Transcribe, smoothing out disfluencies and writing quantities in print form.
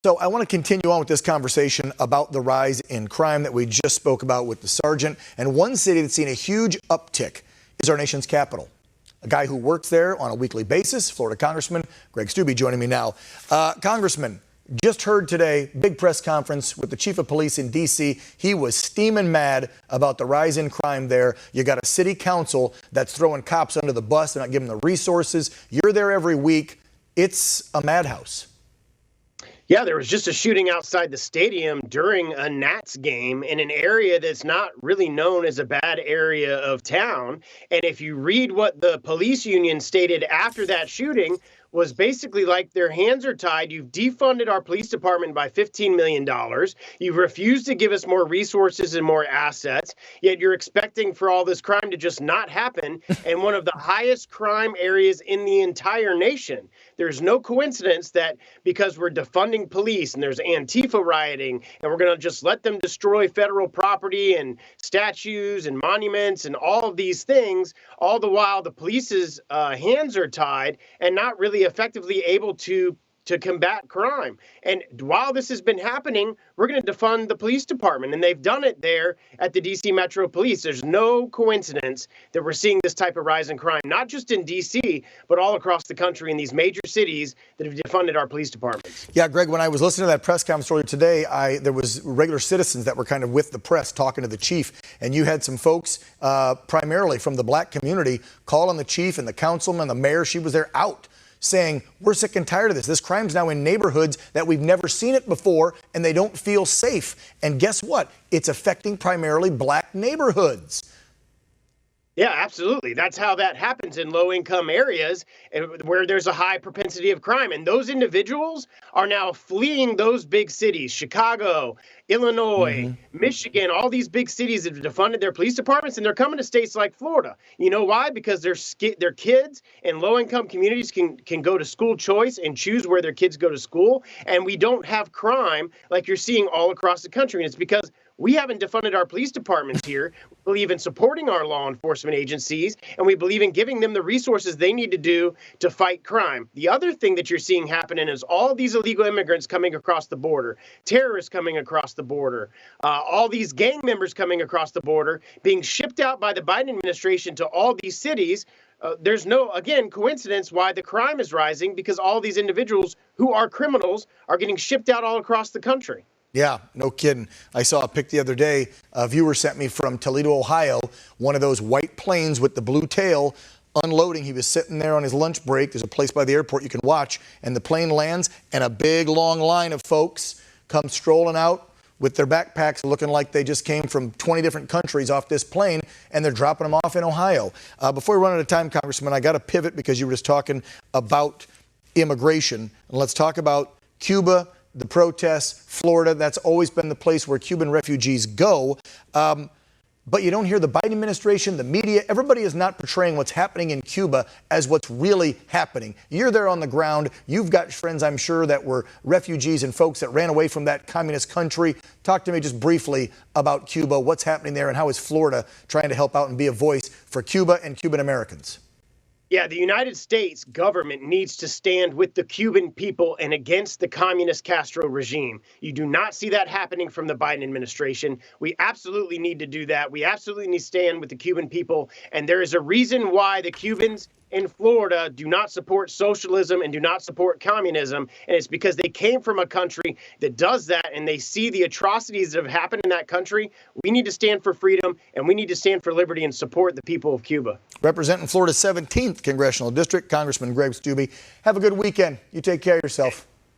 So I want to continue on with this conversation about the rise in crime that we just spoke about with the sergeant. And one city that's seen a huge uptick is our nation's capital. A guy who works there on a weekly basis, Florida Congressman Greg Steube, joining me now. Congressman, just heard today, big press conference with the chief of police in D.C. He was steaming mad about the rise in crime there. You got a city council that's throwing cops under the bus. They're not giving them the resources. You're there every week. It's a madhouse. Yeah, there was just a shooting outside the stadium during a Nats game in an area that's not really known as a bad area of town. And if you read what the police union stated after that shooting, was basically like their hands are tied. You've defunded our police department by $15 million. You've refused to give us more resources and more assets, yet you're expecting for all this crime to just not happen in one of the highest crime areas in the entire nation. There's no coincidence that because we're defunding police and there's Antifa rioting and we're going to just let them destroy federal property and statues and monuments and all of these things, all the while the police's hands are tied and not really effectively able to combat crime. And while this has been happening, we're going to defund the police department. And they've done it there at the D.C. Metro Police. There's no coincidence that we're seeing this type of rise in crime, not just in D.C., but all across the country in these major cities that have defunded our police departments. Yeah, Greg, when I was listening to that press conference earlier today, there was regular citizens that were kind of with the press talking to the chief. And you had some folks, primarily from the black community, call on the chief and the councilman, the mayor. She was there out, saying, we're sick and tired of this. This crime's now in neighborhoods that we've never seen it before, and they don't feel safe. And guess what? It's affecting primarily black neighborhoods. Yeah, absolutely. That's how that happens in low-income areas where there's a high propensity of crime. And those individuals are now fleeing those big cities, Chicago, Illinois, Michigan, all these big cities that have defunded their police departments, and they're coming to states like Florida. You know why? Because their kids in low-income communities can go to school choice and choose where their kids go to school. And we don't have crime like you're seeing all across the country. And it's because we haven't defunded our police departments here. We believe in supporting our law enforcement agencies, and we believe in giving them the resources they need to do to fight crime. The other thing that you're seeing happening is all these illegal immigrants coming across the border, terrorists coming across the border, all these gang members coming across the border, being shipped out by the Biden administration to all these cities. There's no, again, coincidence why the crime is rising, because all these individuals who are criminals are getting shipped out all across the country. Yeah, no kidding. I saw a pic the other day. A viewer sent me from Toledo, Ohio, one of those white planes with the blue tail unloading. He was sitting there on his lunch break. There's a place by the airport you can watch. And the plane lands, and a big, long line of folks come strolling out with their backpacks looking like they just came from 20 different countries off this plane, and they're dropping them off in Ohio. Before we run out of time, Congressman, I got to pivot because you were just talking about immigration. And let's talk about Cuba, the protests, Florida. That's always been the place where Cuban refugees go. But you don't hear the Biden administration, the media, everybody is not portraying what's happening in Cuba as what's really happening. You're there on the ground. You've got friends, I'm sure, that were refugees and folks that ran away from that communist country. Talk to me just briefly about Cuba, what's happening there, and how is Florida trying to help out and be a voice for Cuba and Cuban Americans? Yeah, the United States government needs to stand with the Cuban people and against the communist Castro regime. You do not see that happening from the Biden administration. We absolutely need to do that. We absolutely need to stand with the Cuban people. And there is a reason why the Cubans in Florida do not support socialism and do not support communism. And it's because they came from a country that does that, and they see the atrocities that have happened in that country. We need to stand for freedom, and we need to stand for liberty and support the people of Cuba. Representing Florida's 17th Congressional District, Congressman Greg Steube. Have a good weekend. You take care of yourself.